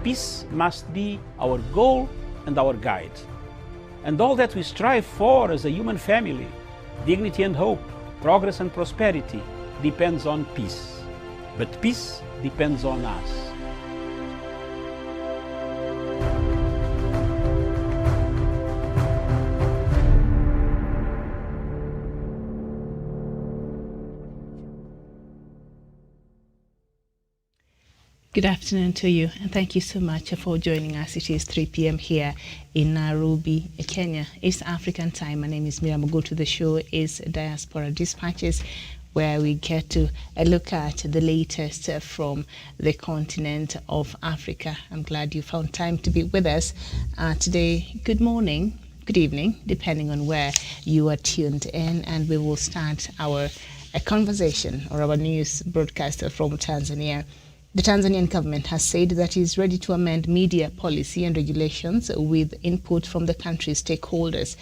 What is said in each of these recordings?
peace must be our goal and our guide. And all that we strive for as a human family, dignity and hope, progress and prosperity, depends on peace. But peace depends on us. Good afternoon to you, and thank you so much for joining us. It is 3 p.m. here in Nairobi, Kenya, East African time. My name is Miriam Ogutu. The show is Diaspora Dispatches, where we get to look at the latest from the continent of Africa. I'm glad you found time to be with us today. Good morning, good evening, depending on where you are tuned in, and we will start our conversation or our news broadcast from Tanzania. The Tanzanian government has said that it is ready to amend media policy and regulations with input from the country's stakeholders.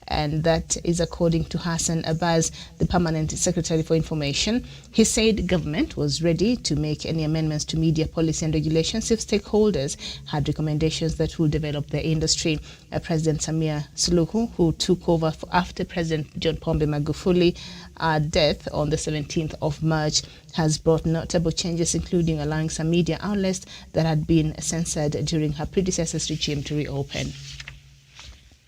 And that is according to Hassan Abbas, the Permanent Secretary for Information. He said government was ready to make any amendments to media policy and regulations if stakeholders had recommendations that will develop their industry. President Samia Suluhu, who took over after President John Pombe Magufuli death on the 17th of March, has brought notable changes, including allowing some media outlets that had been censored during her predecessor's regime to reopen.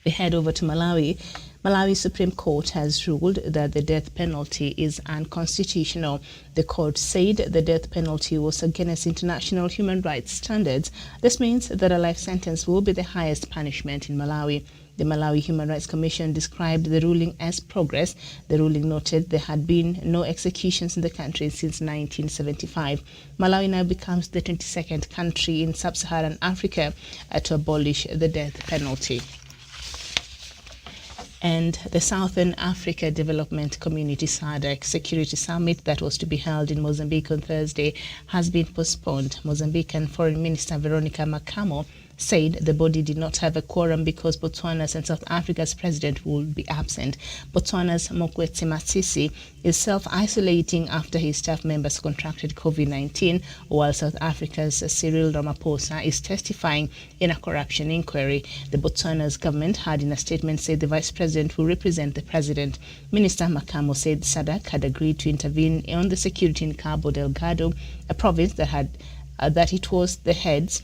We head over to Malawi. Malawi Supreme Court has ruled that the death penalty is unconstitutional. The court said the death penalty was against international human rights standards. This means that a life sentence will be the highest punishment in Malawi. The Malawi Human Rights Commission described the ruling as progress. The ruling noted there had been no executions in the country since 1975. Malawi now becomes the 22nd country in sub-Saharan Africa to abolish the death penalty. And the Southern Africa Development Community SADC Security Summit that was to be held in Mozambique on Thursday has been postponed. Mozambican Foreign Minister Veronica Macamo said the body did not have a quorum because Botswana's and South Africa's president would be absent. Botswana's Mokwetsi Masisi is self-isolating after his staff members contracted COVID-19, while South Africa's Cyril Ramaphosa is testifying in a corruption inquiry. The Botswana's government had in a statement said the vice president will represent the president. Minister Macamo said SADC had agreed to intervene on the security in Cabo Delgado, a province that it was the heads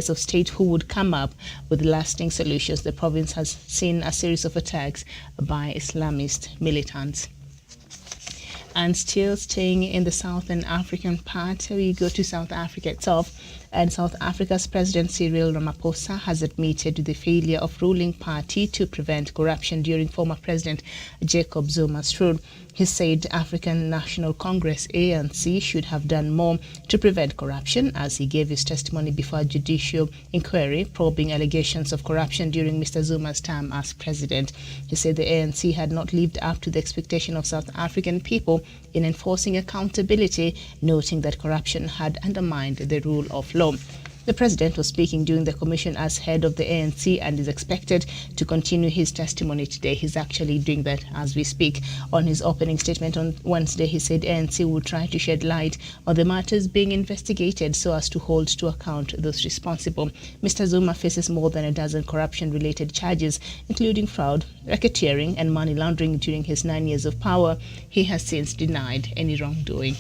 of state who would come up with lasting solutions. The province has seen a series of attacks by Islamist militants. And still staying in the Southern African part, we go to South Africa itself. And South Africa's President Cyril Ramaphosa has admitted to the failure of ruling party to prevent corruption during former President Jacob Zuma's rule. He said African National Congress ANC should have done more to prevent corruption as he gave his testimony before a judicial inquiry probing allegations of corruption during Mr. Zuma's term as president. He said the ANC had not lived up to the expectation of South African people in enforcing accountability, noting that corruption had undermined the rule of law. The president was speaking during the commission as head of the ANC and is expected to continue his testimony today. He's actually doing that as we speak. On his opening statement on Wednesday, he said ANC will try to shed light on the matters being investigated so as to hold to account those responsible. Mr. Zuma faces more than a dozen corruption-related charges, including fraud, racketeering, and money laundering during his 9 years of power. He has since denied any wrongdoing.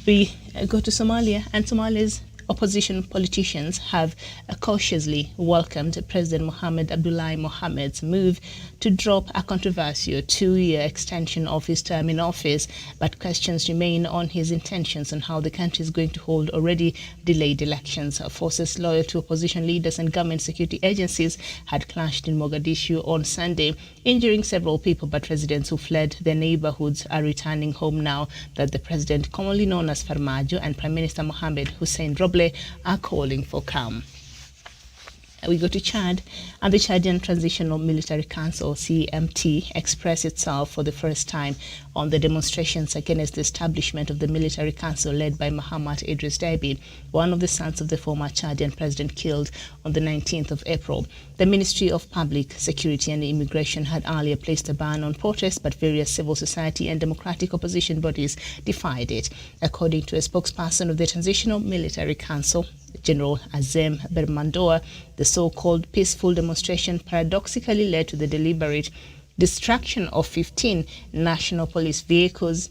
We go to Somalia, and Somalia's opposition politicians have cautiously welcomed President Mohamed Abdullahi Mohamed's move to drop a controversial 2-year extension of his term in office, but questions remain on his intentions on how the country is going to hold already delayed elections. Forces loyal to opposition leaders and government security agencies had clashed in Mogadishu on Sunday, injuring several people, but residents who fled their neighborhoods are returning home now that the president, commonly known as Farmajo, and Prime Minister Mohamed Hussein Roble are calling for calm. We go to Chad, and the Chadian Transitional Military Council, CMT, expressed itself for the first time on the demonstrations against the establishment of the military council led by Muhammad Idris Deby, one of the sons of the former Chadian president killed on the 19th of April. The Ministry of Public Security and Immigration had earlier placed a ban on protests, but various civil society and democratic opposition bodies defied it. According to a spokesperson of the Transitional Military Council, General Azem Bermandoa, the so-called peaceful demonstration paradoxically led to the deliberate destruction of 15 national police vehicles,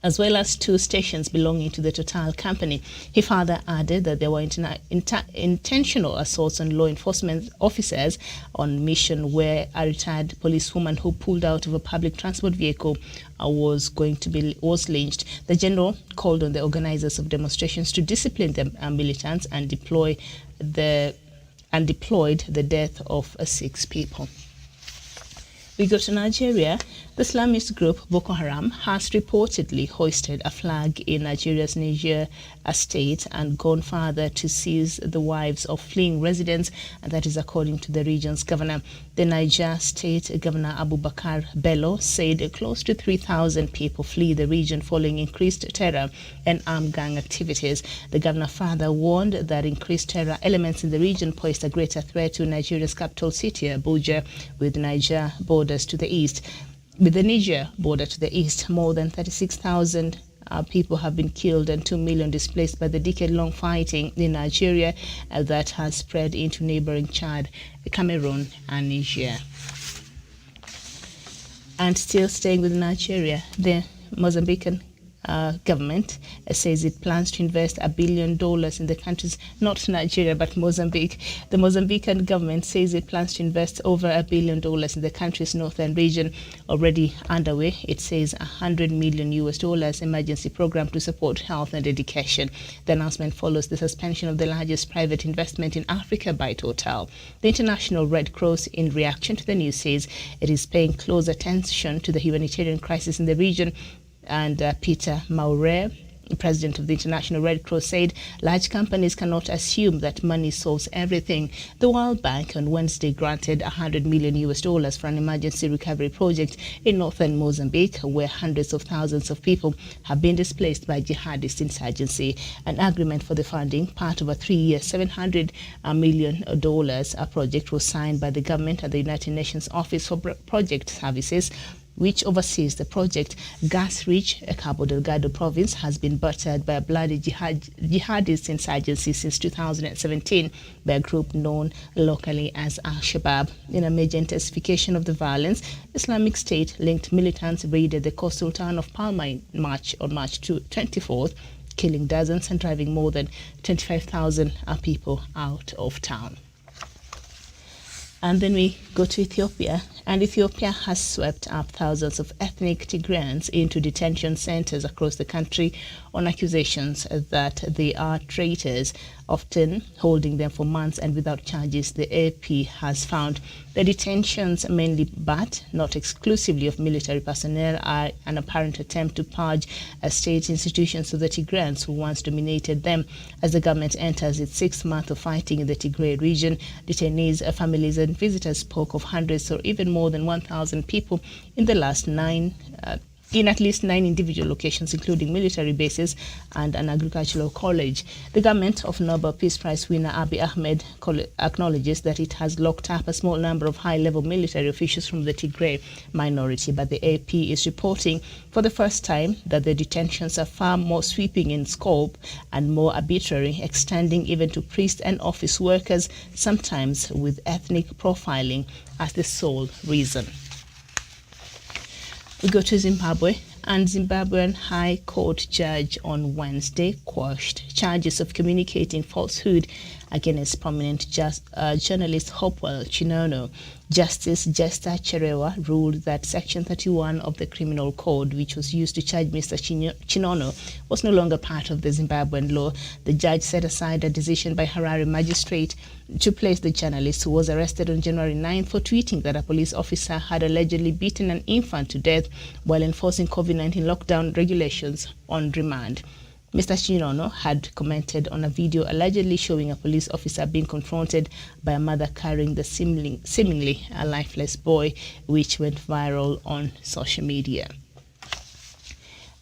as well as 2 stations belonging to the Total company. He further added that there were intentional assaults on law enforcement officers on mission, where a retired policewoman who pulled out of a public transport vehicle was lynched. The general called on the organizers of demonstrations to discipline the militants and deployed the death of 6 people. We go to Nigeria. The Islamist group Boko Haram has reportedly hoisted a flag in Nigeria's Niger state and gone further to seize the wives of fleeing residents, and that is according to the region's governor. The Niger State Governor Abubakar Bello said close to 3,000 people flee the region following increased terror and armed gang activities. The governor further warned that increased terror elements in the region posed a greater threat to Nigeria's capital city, Abuja, with the Niger border to the east. With the Niger border to the east, more than 36,000 people have been killed and 2 million displaced by the decade-long fighting in Nigeria that has spread into neighboring Chad, Cameroon, and Niger. And still staying with Nigeria, the Mozambican government says it plans to invest $1 billion in the country's, not Nigeria, but Mozambique. The Mozambican government says it plans to invest over $1 billion in the country's northern region. Already underway, it says $100 million emergency program to support health and education. The announcement follows the suspension of the largest private investment in Africa by Total. The International Red Cross, in reaction to the news, says it is paying close attention to the humanitarian crisis in the region. And Peter Maurer, president of the International Red Cross, said large companies cannot assume that money solves everything. The World Bank on Wednesday granted $100 million for an emergency recovery project in northern Mozambique, where hundreds of thousands of people have been displaced by jihadist insurgency. An agreement for the funding, part of a 3-year, $700 million project, was signed by the government and the United Nations Office for Project Services, which oversees the project. Gas-rich Cabo Delgado province has been battered by a bloody jihadist insurgency since 2017 by a group known locally as Al-Shabaab. In a major intensification of the violence, Islamic State-linked militants raided the coastal town of Palma on March 24th, killing dozens and driving more than 25,000 people out of town. And then we go to Ethiopia, and Ethiopia has swept up thousands of ethnic Tigrayans into detention centers across the country on accusations that they are traitors, often holding them for months and without charges. The AP has found the detentions, mainly but not exclusively of military personnel, are an apparent attempt to purge state institutions of the Tigrayans who once dominated them. As the government enters its 6th month of fighting in the Tigray region, detainees, families and visitors spoke of hundreds or even more than 1,000 people in the last in at least 9 individual locations, including military bases and an agricultural college. The government of Nobel Peace Prize winner Abiy Ahmed acknowledges that it has locked up a small number of high-level military officials from the Tigray minority, but the AP is reporting for the first time that the detentions are far more sweeping in scope and more arbitrary, extending even to priests and office workers, sometimes with ethnic profiling as the sole reason. We go to Zimbabwe, and Zimbabwean High Court judge on Wednesday quashed charges of communicating falsehood against prominent journalist Hopewell Chinono. Justice Jester Cherewa ruled that Section 31 of the Criminal Code, which was used to charge Mr. Chinono, was no longer part of the Zimbabwean law. The judge set aside a decision by Harare magistrate to place the journalist, who was arrested on January 9th for tweeting that a police officer had allegedly beaten an infant to death while enforcing COVID-19 lockdown regulations, on remand. Mr. Chirono had commented on a video allegedly showing a police officer being confronted by a mother carrying the seemingly a lifeless boy, which went viral on social media.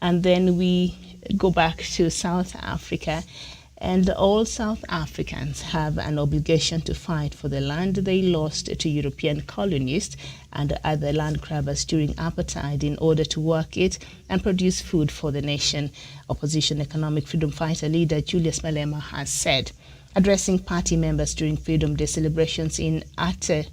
And then we go back to South Africa, and all South Africans have an obligation to fight for the land they lost to European colonists and other land grabbers during apartheid in order to work it and produce food for the nation, Opposition Economic Freedom Fighter leader Julius Malema has said. Addressing party members during Freedom Day celebrations in Atteridgeville,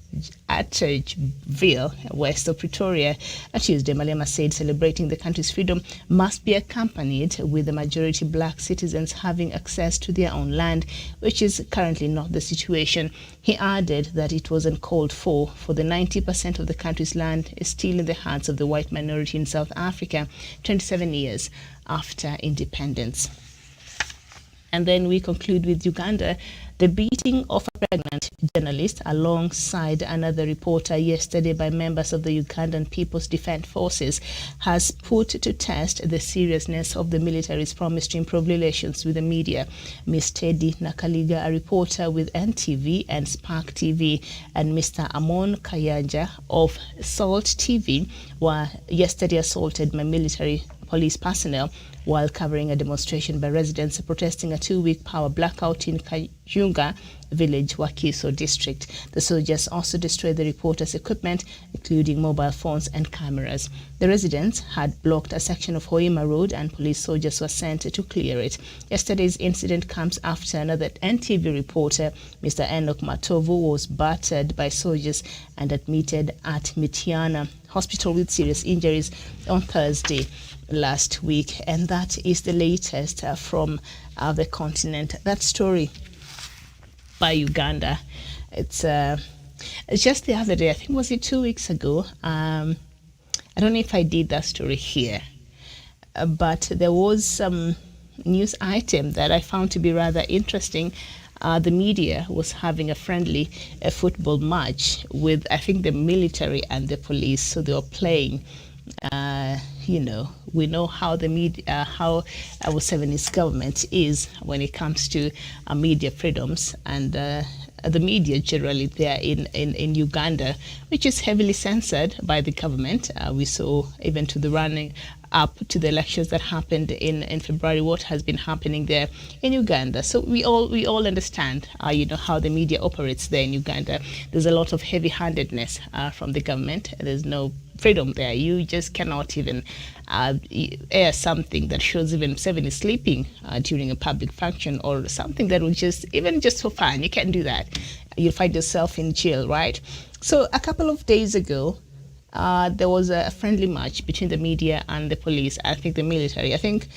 west of Pretoria, on Tuesday, Malema said celebrating the country's freedom must be accompanied with the majority black citizens having access to their own land, which is currently not the situation. He added that it was uncalled for the 90% of the country's land is still in the hands of the white minority in South Africa, 27 years after independence. And then we conclude with Uganda. The beating of a pregnant journalist alongside another reporter yesterday by members of the Ugandan People's Defense Forces has put to test the seriousness of the military's promise to improve relations with the media. Ms. Teddy Nakaliga, a reporter with NTV and Spark TV, and Mr. Amon Kayanja of Salt TV were yesterday assaulted by military police personnel while covering a demonstration by residents protesting a 2-week power blackout in Kayunga village, Wakiso district. The soldiers also destroyed the reporters' equipment, including mobile phones and cameras. The residents had blocked a section of Hoima Road and police soldiers were sent to clear it. Yesterday's incident comes after another NTV reporter, Mr. Enoch Matovu, was battered by soldiers and admitted at Mitiana Hospital with serious injuries on Thursday last week. And that is the latest from the continent. That story by Uganda, it's just the other day, I think was it 2 weeks ago, I don't know if I did that story here, but there was some news item that I found to be rather interesting. The media was having a friendly football match with, I think, the military and the police, so they were playing. You know, we know how the media, how our Museveni's government is when it comes to media freedoms, and the media generally there in Uganda, which is heavily censored by the government. We saw even to the running up to the elections that happened in February, what has been happening there in Uganda. So we all understand, you know, how the media operates there in Uganda. There's a lot of heavy-handedness from the government. There's no freedom there. You just cannot even air something that shows even Museveni sleeping during a public function, or something that will just, even just for fun. You can't do that. You'll find yourself in jail, right? So a couple of days ago, there was a friendly match between the media and the police. I think the military. I think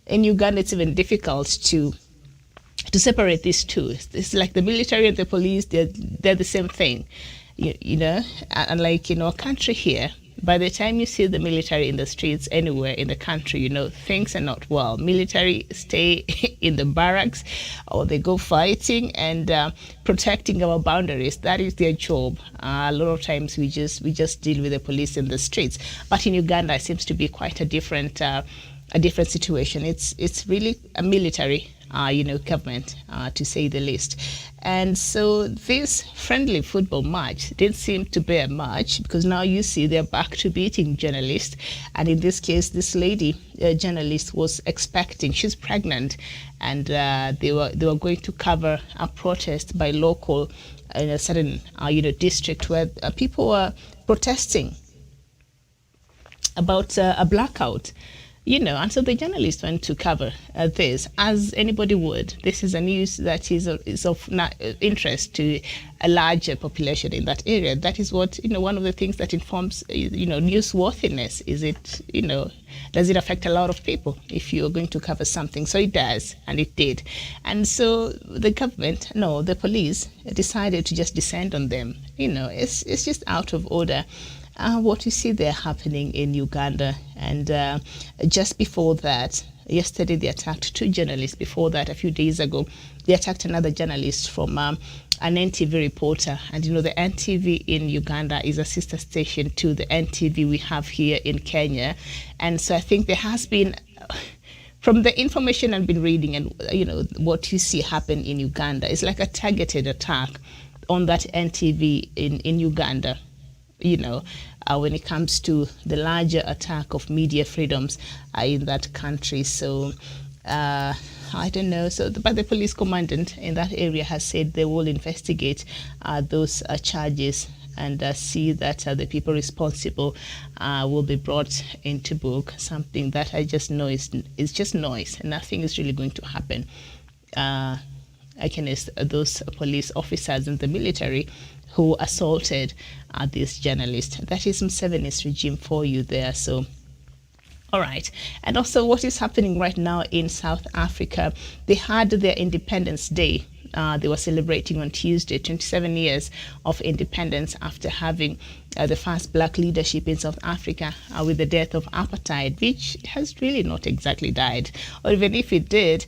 in Uganda it's even difficult to separate these two. It's like the military and the police. They're the same thing, you know. And like in our country here, by the time you see the military in the streets anywhere in the country, you know, things are not well. Military stay in the barracks, or they go fighting and protecting our boundaries. That is their job. A lot of times we just deal with the police in the streets. But in Uganda, it seems to be quite a different situation. It's really a military you know, government, to say the least. And so this friendly football match didn't seem to bear much, because now you see they're back to beating journalists. And in this case, this lady, journalist, was expecting, she's pregnant, and they were going to cover a protest by local in a certain you know, district where people were protesting about a blackout. You know, and so the journalist went to cover this, as anybody would. This is a news that is of interest to a larger population in that area. That is what, you know, one of the things that informs, you know, newsworthiness. Is it, you know, does it affect a lot of people if you're going to cover something? So it does, and it did. And so the government, no, the police decided to just descend on them. You know, it's just out of order. What you see there happening in Uganda. And just before that, yesterday they attacked 2 journalists. Before that, a few days ago, they attacked another journalist from an NTV reporter. And you know, the NTV in Uganda is a sister station to the NTV we have here in Kenya. And so I think there has been from the information I've been reading and, what you see happen in Uganda, it's like a targeted attack on that NTV in Uganda, when it comes to the larger attack of media freedoms in that country. So I don't know. But the police commandant in that area has said they will investigate those charges and see that the people responsible will be brought into book. Something that I just know is just noise. Nothing is really going to happen against those police officers and the military who assaulted this journalist. That is Museveni's regime for you there. So, all right. And also what is happening right now in South Africa, they had their Independence Day. They were celebrating on Tuesday 27 years of independence after having the first black leadership in South Africa with the death of apartheid, which has really not exactly died. Or even if it did,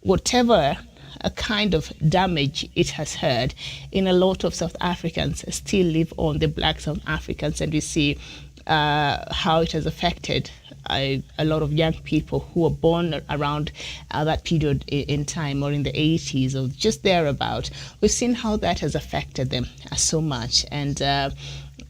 whatever a kind of damage it has had in a lot of South Africans still live on, the black South Africans, and we see how it has affected a lot of young people who were born around that period in time, or in the 80s or just thereabout. We've seen how that has affected them so much, and they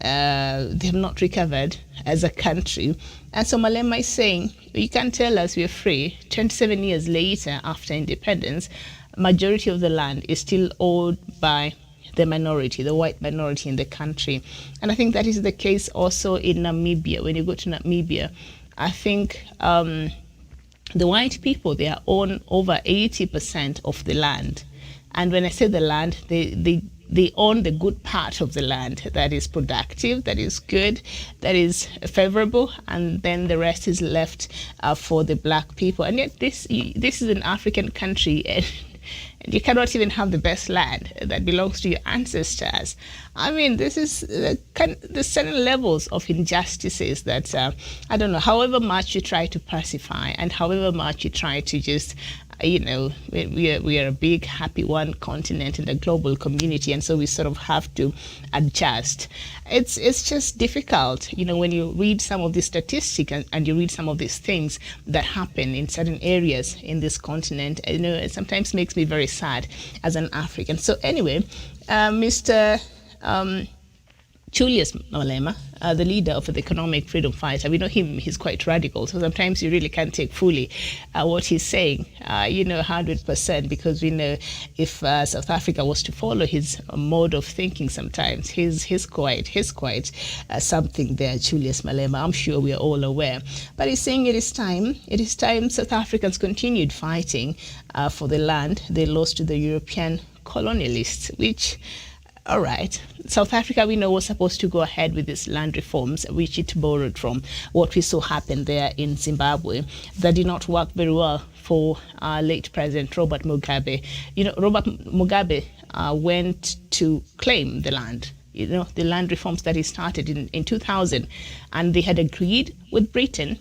have not recovered as a country. And so Malema is saying, you can't tell us we're free. 27 years later, after independence, majority of the land is still owned by the minority, the white minority in the country. And I think that is the case also in Namibia. When you go to Namibia, I think the white people, they own over 80% of the land. And when I say the land, they own the good part of the land that is productive, that is good, that is favorable, and then the rest is left for the black people. And yet this is an African country, and you cannot even have the best land that belongs to your ancestors. I mean, this is the certain levels of injustices that, I don't know, however much you try to pacify and however much you try to just, we are a big, happy one continent in the global community, and so we sort of have to adjust. It's just difficult, when you read some of these statistics and you read some of these things that happen in certain areas in this continent. It sometimes makes me very sad as an African. So anyway, Mr. Julius Malema, the leader of the economic freedom fighter, we know him, he's quite radical, so sometimes you really can't take fully what he's saying, 100%, because we know if South Africa was to follow his mode of thinking sometimes, he's quite something there, Julius Malema. I'm sure we are all aware. But he's saying it is time South Africans continued fighting for the land they lost to the European colonialists, which, all right, South Africa, we know, was supposed to go ahead with these land reforms, which it borrowed from what we saw happen there in Zimbabwe. That did not work very well for late President Robert Mugabe. Robert Mugabe went to claim the land, the land reforms that he started in 2000. And they had agreed with Britain.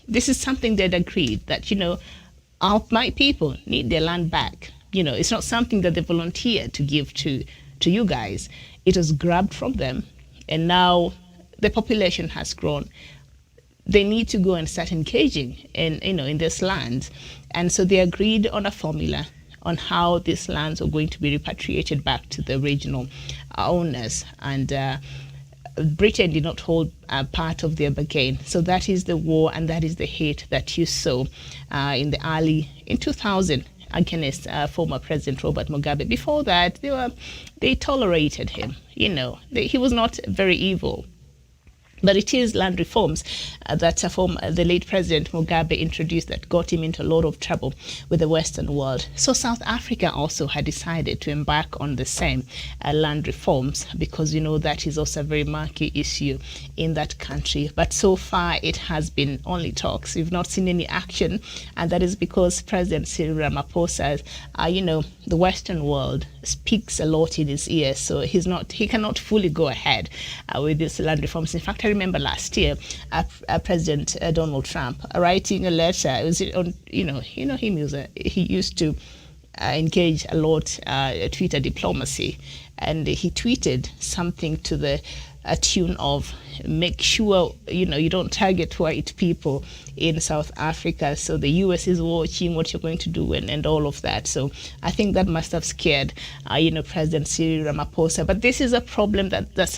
This is something they'd agreed that, my people need their land back. It's not something that they volunteered to give to you guys. It was grabbed from them, and now the population has grown. They need to go and start engaging in this land. And so they agreed on a formula on how these lands are going to be repatriated back to the original owners. And Britain did not hold part of their bargain. So that is the war, and that is the hate that you saw in 2000 against former President Robert Mugabe. Before that, they tolerated him. He was not very evil. But it is land reforms that the late President Mugabe introduced that got him into a lot of trouble with the Western world. So South Africa also had decided to embark on the same land reforms, because that is also a very murky issue in that country. But so far it has been only talks. We've not seen any action, and that is because President Cyril Ramaphosa, the Western world speaks a lot in his ears, so he cannot fully go ahead with these land reforms. In fact, I remember last year, President Donald Trump writing a letter. It was on, he used to engage a lot Twitter diplomacy, and he tweeted something to the tune of make sure you don't target white people in South Africa, so the US is watching what you're going to do and all of that. So I think that must have scared President Cyril Ramaphosa. But this is a problem that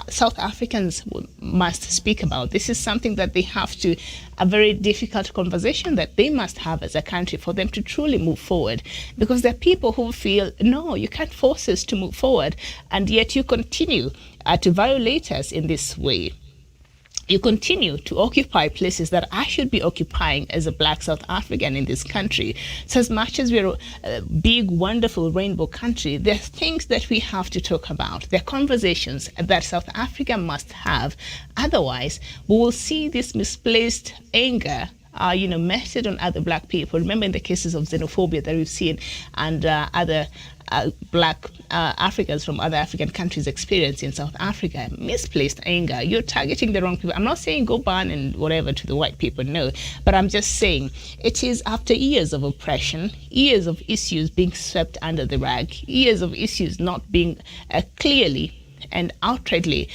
South Africans must speak about. This is something that they have to, a very difficult conversation that they must have as a country for them to truly move forward, because there are people who feel, no, you can't force us to move forward, and yet you continue to violate us in this way. You continue to occupy places that I should be occupying as a black South African in this country. So as much as we're a big, wonderful rainbow country, there are things that we have to talk about. There are conversations that South Africa must have. Otherwise, we will see this misplaced anger meted on other black people. Remember in the cases of xenophobia that we've seen and other black Africans from other African countries experience in South Africa, misplaced anger. You're targeting the wrong people. I'm not saying go ban and whatever to the white people, no, but I'm just saying it is after years of oppression, years of issues being swept under the rug, years of issues not being clearly and outrightly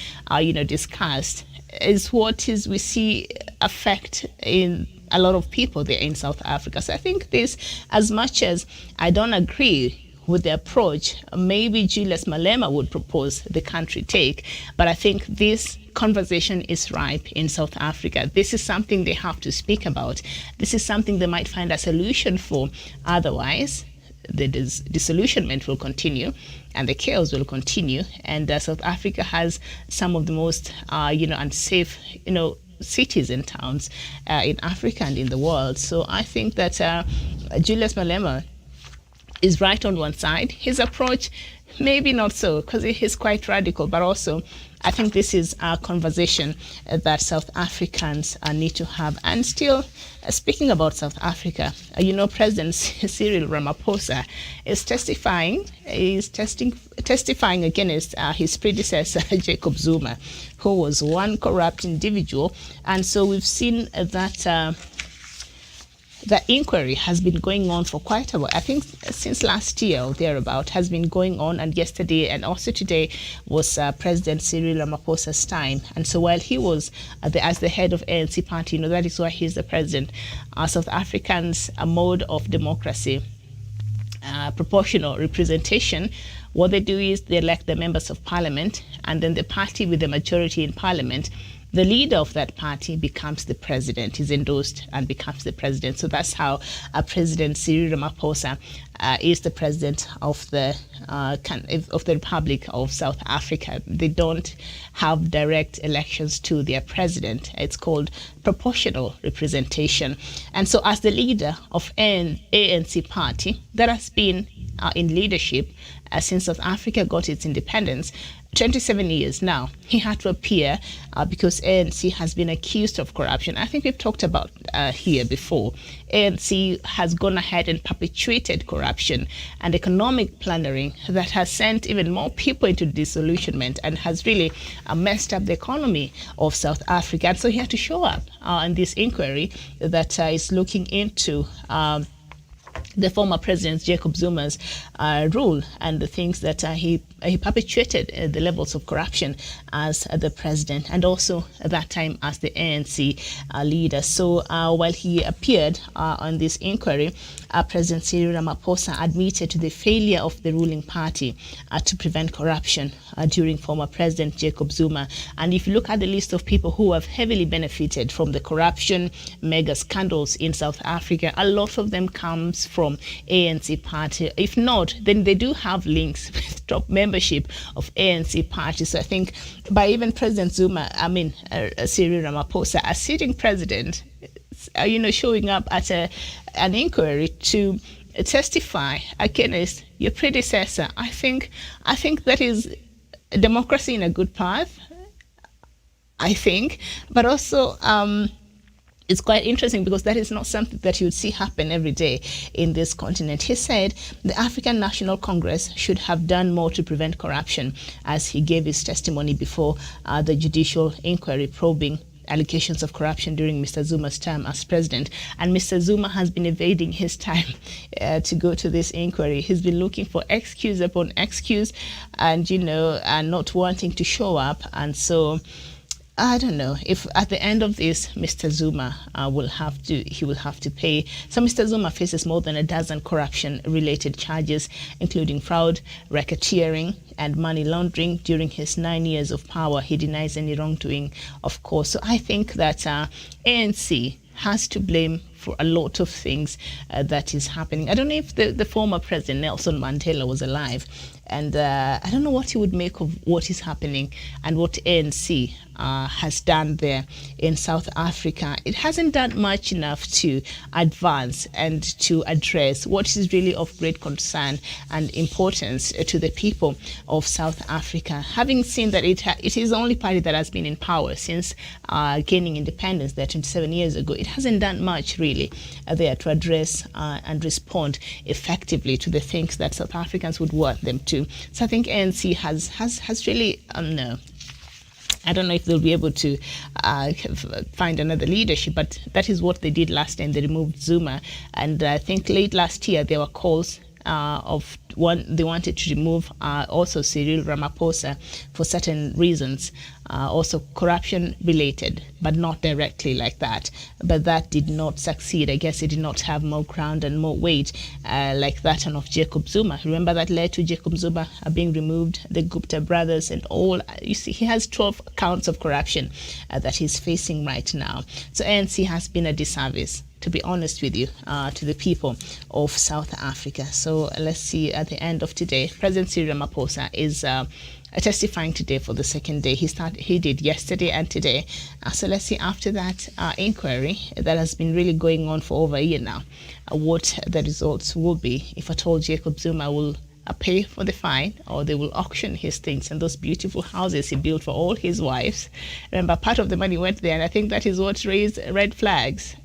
discussed, is what is we see affect in a lot of people there in South Africa. So I think this, as much as I don't agree with the approach maybe Julius Malema would propose the country take, but I think this conversation is ripe in South Africa. This is something they have to speak about. This is something they might find a solution for. Otherwise, the disillusionment will continue and the chaos will continue. And South Africa has some of the most, unsafe, cities and towns in Africa and in the world. So I think that Julius Malema is right on one side. His approach, maybe not so, because he's quite radical, but also I think this is a conversation that South Africans need to have. And still, speaking about South Africa, President Cyril Ramaphosa is testifying against his predecessor, Jacob Zuma, who was one corrupt individual. And so we've seen that the inquiry has been going on for quite a while. I think since last year or thereabout has been going on, and yesterday and also today was President Cyril Ramaphosa's time. And so while he was as the head of ANC party, that is why he's the president, South Africans, a mode of democracy, proportional representation, what they do is they elect the members of parliament, and then the party with the majority in parliament, the leader of that party becomes the president, is endorsed and becomes the president. So that's how President Cyril Ramaphosa is the president of the Republic of South Africa. They don't have direct elections to their president. It's called proportional representation. And so as the leader of ANC party that has been in leadership since South Africa got its independence, 27 years now, he had to appear because ANC has been accused of corruption. I think we've talked about here before. ANC has gone ahead and perpetuated corruption and economic plundering that has sent even more people into disillusionment and has really messed up the economy of South Africa. And so he had to show up in this inquiry that is looking into the former president Jacob Zuma's rule and the things that he perpetuated the levels of corruption as the president, and also at that time as the ANC leader. So while he appeared on this inquiry, President Cyril Ramaphosa admitted to the failure of the ruling party to prevent corruption during former President Jacob Zuma. And if you look at the list of people who have heavily benefited from the corruption mega scandals in South Africa, a lot of them comes from ANC party. If not, then they do have links with top membership of ANC party. So I think by even President Zuma, Cyril Ramaphosa, a sitting president, showing up at an inquiry to testify against your predecessor, I think that is democracy in a good path, I think. But also it's quite interesting because that is not something that you would see happen every day in this continent. He said the African National Congress should have done more to prevent corruption, as he gave his testimony before the judicial inquiry probing allegations of corruption during Mr. Zuma's term as president. And Mr. Zuma has been evading his time to go to this inquiry. He's been looking for excuse upon excuse and, and not wanting to show up. And so I don't know if at the end of this, Mr. Zuma will have to pay. So Mr. Zuma faces more than a dozen corruption-related charges, including fraud, racketeering, and money laundering during his 9 years of power. He denies any wrongdoing, of course. So I think that ANC has to blame for a lot of things that is happening. I don't know if the former president, Nelson Mandela, was alive. And I don't know what he would make of what is happening and what ANC has done there in South Africa. It hasn't done much enough to advance and to address what is really of great concern and importance to the people of South Africa. Having seen that it is the only party that has been in power since gaining independence there 27 years ago, it hasn't done much really there to address and respond effectively to the things that South Africans would want them to. So I think ANC has really, I don't know if they'll be able to find another leadership, but that is what they did last time. They removed Zuma. And I think late last year there were calls they wanted to remove also Cyril Ramaphosa for certain reasons, also corruption related, but not directly like that. But that did not succeed. I guess it did not have more ground and more weight like that one of Jacob Zuma. Remember that led to Jacob Zuma being removed, the Gupta brothers and all. You see, he has 12 counts of corruption that he's facing right now. So ANC has been a disservice, to be honest with you, to the people of South Africa. So let's see at the end of today. President Cyril Ramaphosa is testifying today for the second day. He did yesterday and today. So let's see after that inquiry that has been really going on for over a year now, what the results will be, if at all Jacob Zuma will pay for the fine, or they will auction his things and those beautiful houses he built for all his wives. Remember, part of the money went there, and I think that is what raised red flags,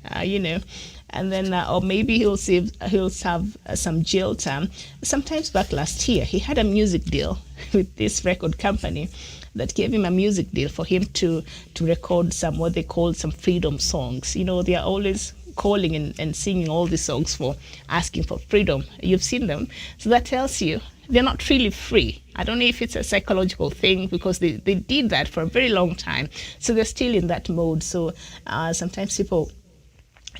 and then or maybe he'll serve some jail time. Sometimes back last year, he had a music deal with this record company that gave him a music deal for him to record some, what they called some freedom songs. They are always calling and singing all these songs for asking for freedom. You've seen them. So that tells you they're not really free. I don't know if it's a psychological thing, because they did that for a very long time. So they're still in that mode. So sometimes people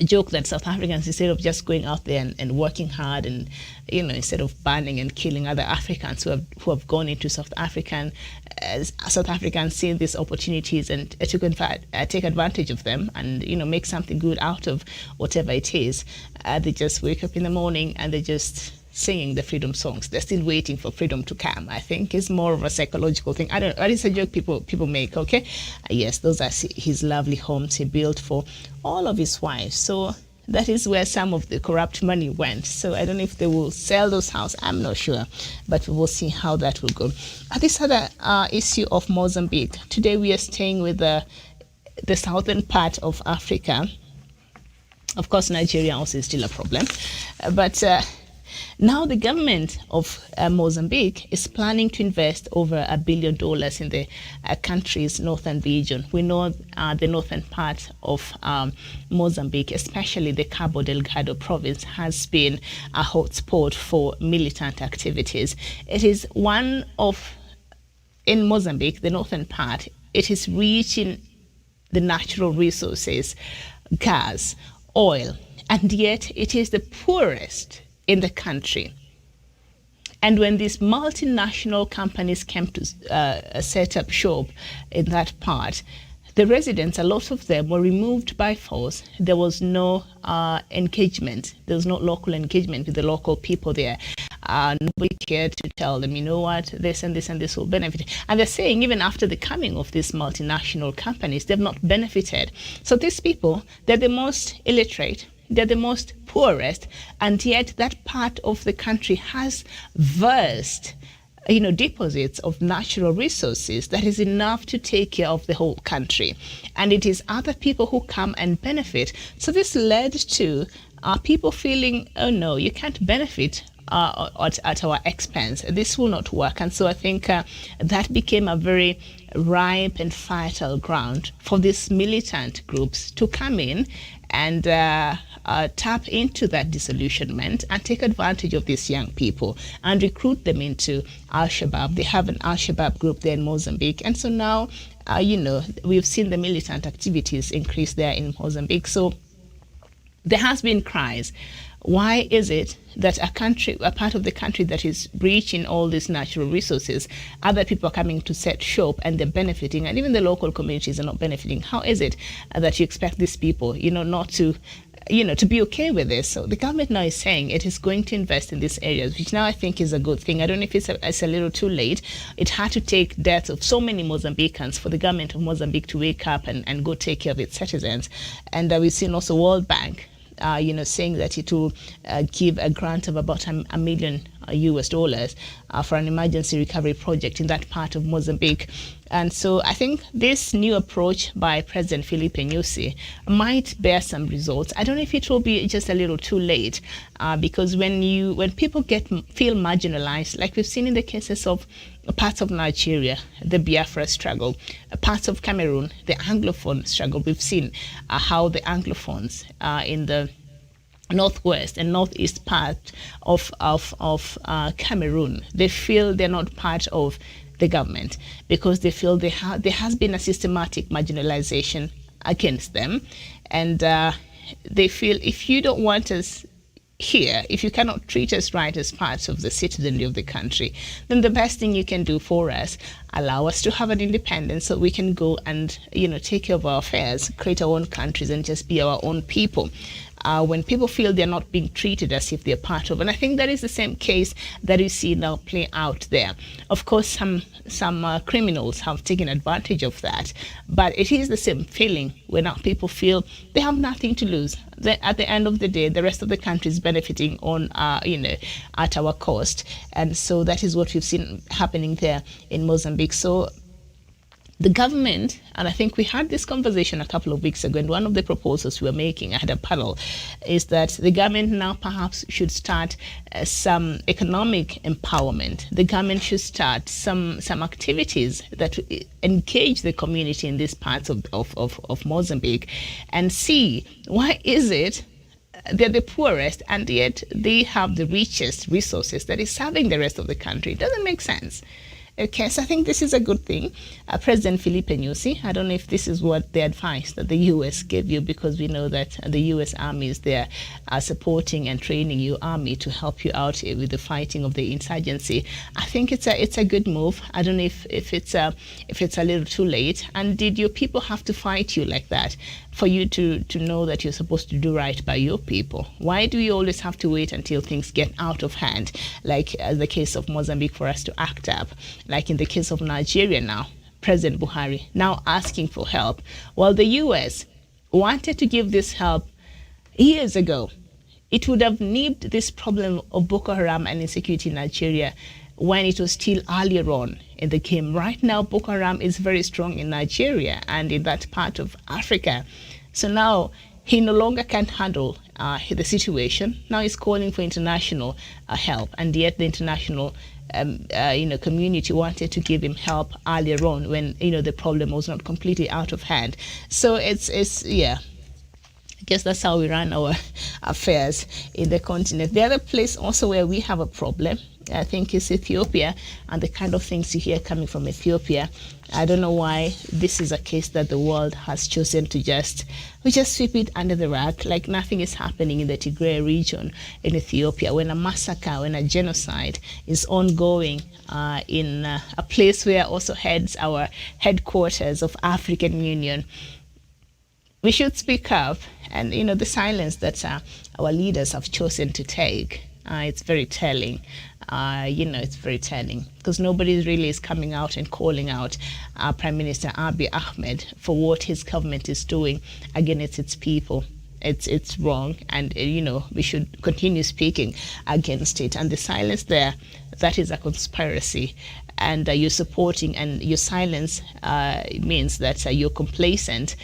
joke that South Africans, instead of just going out there and working hard and, instead of banning and killing other Africans who have gone into South African, South Africans see these opportunities and take advantage of them and, make something good out of whatever it is. They just wake up in the morning and they just singing the freedom songs. They're still waiting for freedom to come. I think it's more of a psychological thing. I don't know. It's a joke people make, okay? Yes, those are his lovely homes he built for all of his wives. So that is where some of the corrupt money went. So I don't know if they will sell those houses. I'm not sure. But we will see how that will go. This other issue of Mozambique. Today we are staying with the southern part of Africa. Of course, Nigeria also is still a problem. But now the government of Mozambique is planning to invest over $1 billion in the country's northern region. We know the northern part of Mozambique, especially the Cabo Delgado province, has been a hotspot for militant activities. It is in Mozambique, the northern part, it is rich in the natural resources, gas, oil, and yet it is the poorest in the country. And when these multinational companies came to set up shop in that part, the residents, a lot of them were removed by force. There was no engagement. There was no local engagement with the local people there. Nobody cared to tell them, this and this and this will benefit. And they're saying even after the coming of these multinational companies, they've not benefited. So these people, they're the most illiterate, they're the most poorest, and yet that part of the country has vast, deposits of natural resources that is enough to take care of the whole country. And it is other people who come and benefit. So this led to people feeling, oh no, you can't benefit at our expense. This will not work. And so I think that became a very ripe and fertile ground for these militant groups to come in and tap into that disillusionment and take advantage of these young people and recruit them into Al-Shabaab. They have an Al-Shabaab group there in Mozambique. And so now, we've seen the militant activities increase there in Mozambique. So there has been cries. Why is it that a part of the country that is rich in all these natural resources, other people are coming to set shop and they're benefiting, and even the local communities are not benefiting? How is it that you expect these people, not to, to be okay with this? So the government now is saying it is going to invest in these areas, which now I think is a good thing. I don't know if it's a little too late. It had to take deaths of so many Mozambicans for the government of Mozambique to wake up and go take care of its citizens. And we've seen also World Bank saying that it will give a grant of about $1 million US for an emergency recovery project in that part of Mozambique. And so I think this new approach by President Filipe Nyusi might bear some results. I don't know if it will be just a little too late, because when people feel marginalized, like we've seen in the cases of parts of Nigeria, the Biafra struggle, parts of Cameroon, the Anglophone struggle, we've seen how the Anglophones in the northwest and northeast part of Cameroon, they feel they're not part of the government because they feel there has been a systematic marginalization against them, and they feel if you don't want us here, if you cannot treat us right as parts of the citizenry of the country, then the best thing you can do for us, allow us to have an independence so we can go and take care of our affairs, create our own countries and just be our own people. When people feel they're not being treated as if they're part of. And I think that is the same case that you see now play out there. Of course, some criminals have taken advantage of that, but it is the same feeling when now people feel they have nothing to lose. At the end of the day, the rest of the country is benefiting on, at our cost. And so that is what we've seen happening there in Mozambique. So the government, and I think we had this conversation a couple of weeks ago, and one of the proposals we were making, I had a panel, is that the government now perhaps should start some economic empowerment. The government should start some activities that engage the community in these parts of Mozambique and see why is it they're the poorest and yet they have the richest resources that is serving the rest of the country. It doesn't make sense. Okay, so I think this is a good thing. President Filipe Nyusi, I don't know if this is what the advice that the U.S. gave you, because we know that the U.S. Army is there supporting and training your army to help you out with the fighting of the insurgency. I think it's a good move. I don't know if it's a little too late. And did your people have to fight you like that for you to know that you're supposed to do right by your people? Why do we always have to wait until things get out of hand, like the case of Mozambique, for us to act up? Like in the case of Nigeria now, President Buhari now asking for help. While the U.S. wanted to give this help years ago, it would have nipped this problem of Boko Haram and insecurity in Nigeria when it was still earlier on in the game. Right now, Boko Haram is very strong in Nigeria and in that part of Africa. So now he no longer can handle the situation. Now he's calling for international help, and yet the international community wanted to give him help earlier on when the problem was not completely out of hand. So it's I guess that's how we run our affairs in the continent. The other place also where we have a problem, I think, is Ethiopia, and the kind of things you hear coming from Ethiopia. I don't know why this is a case that the world has chosen to just sweep it under the rug, like nothing is happening in the Tigray region in Ethiopia, when a massacre, when a genocide is ongoing in a place where also heads our headquarters of African Union. We should speak up, and the silence that our leaders have chosen to take, it's very telling. It's very telling, because nobody really is coming out and calling out Prime Minister Abiy Ahmed for what his government is doing against its people. It's wrong, and we should continue speaking against it. And the silence there, that is a conspiracy, and you're supporting, and your silence means that you're complacent.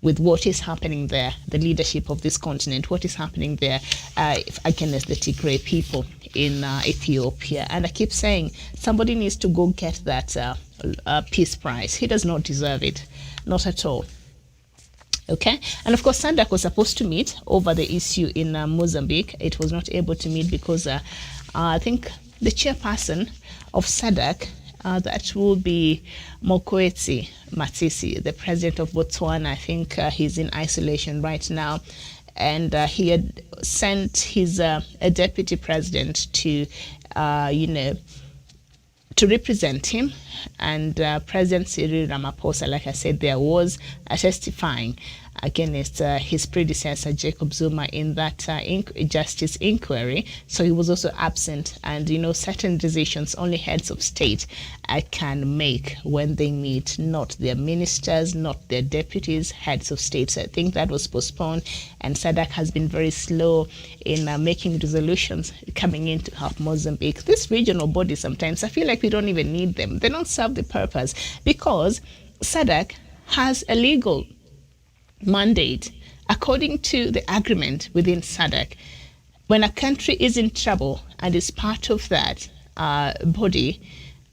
with what is happening there, the leadership of this continent, what is happening there against the Tigray people in Ethiopia. And I keep saying, somebody needs to go get that peace prize. He does not deserve it, not at all. Okay, and of course SADC was supposed to meet over the issue in Mozambique. It was not able to meet because I think the chairperson of SADC, that will be Mokwetsi Matisi, the president of Botswana. I think he's in isolation right now. And he had sent his a deputy president to, to represent him. And President Cyril Ramaphosa, like I said, there was testifying against his predecessor Jacob Zuma in that justice inquiry. So he was also absent, and certain decisions only heads of state can make when they meet, not their ministers, not their deputies, heads of state. So I think that was postponed, and SADC has been very slow in making resolutions coming in to help Mozambique. This regional body, sometimes I feel like we don't even need them. They don't serve the purpose, because SADC has a legal mandate. According to the agreement within SADC, when a country is in trouble and is part of that body,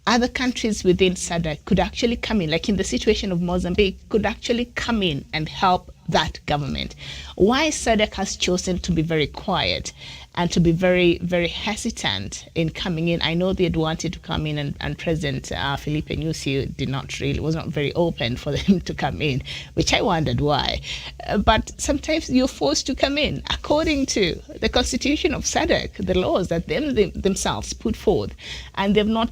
other countries within SADC could actually come in, like in the situation of Mozambique, could actually come in and help that government. Why SADC has chosen to be very quiet and to be very, very hesitant in coming in. I know they'd wanted to come in, and President Filipe Nyusi was not very open for them to come in, which I wondered why. But sometimes you're forced to come in according to the constitution of SADC, the laws that themselves put forth, and they've not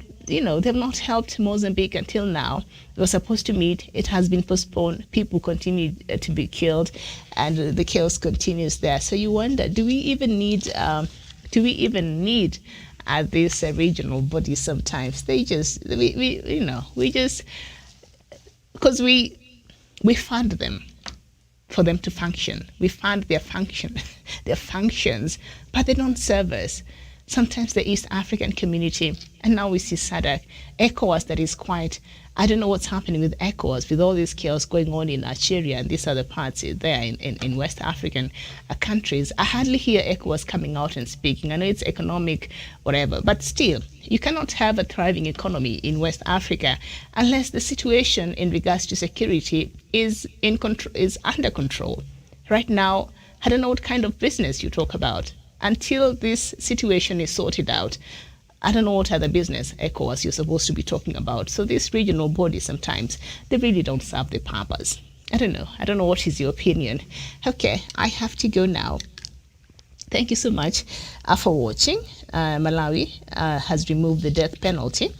helped Mozambique until now. They were supposed to meet. It has been postponed. People continue to be killed, and the chaos continues there. So you wonder, do we even need this regional bodies? Sometimes they just because we fund them for them to function. We fund their functions, but they don't serve us. Sometimes the East African community, and now we see SADC, ECOWAS, that is quite, I don't know what's happening with ECOWAS, with all this chaos going on in Algeria and these other parts there in West African countries. I hardly hear ECOWAS coming out and speaking. I know it's economic, whatever, but still, you cannot have a thriving economy in West Africa unless the situation in regards to security is under control. Right now, I don't know what kind of business you talk about. Until this situation is sorted out, I don't know what other business, ECOWAS, you're supposed to be talking about. So this regional body, sometimes, they really don't serve the purpose. I don't know what is your opinion. Okay, I have to go now. Thank you so much for watching. Malawi has removed the death penalty,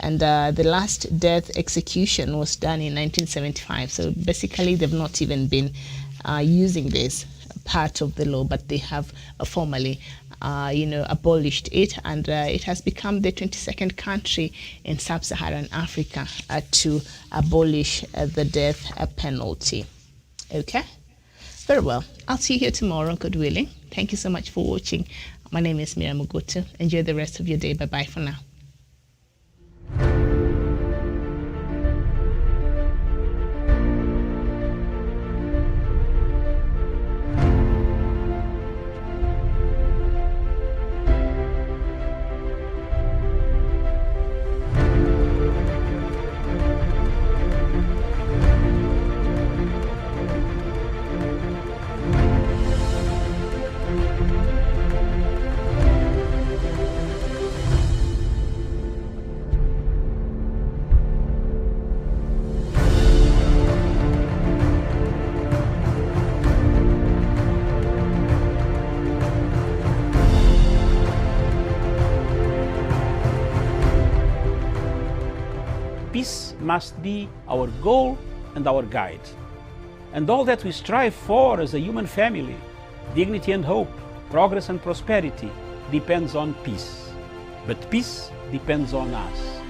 and the last death execution was done in 1975. So basically, they've not even been using this part of the law, but they have formally abolished it, and it has become the 22nd country in sub-Saharan Africa to abolish the death penalty. Okay, very well. I'll see you here tomorrow, God willing. Thank you so much for watching. My name is Miriam Ogotu. Enjoy the rest of your day. Bye bye for now. Peace must be our goal and our guide. And all that we strive for as a human family, dignity and hope, progress and prosperity, depends on peace. But peace depends on us.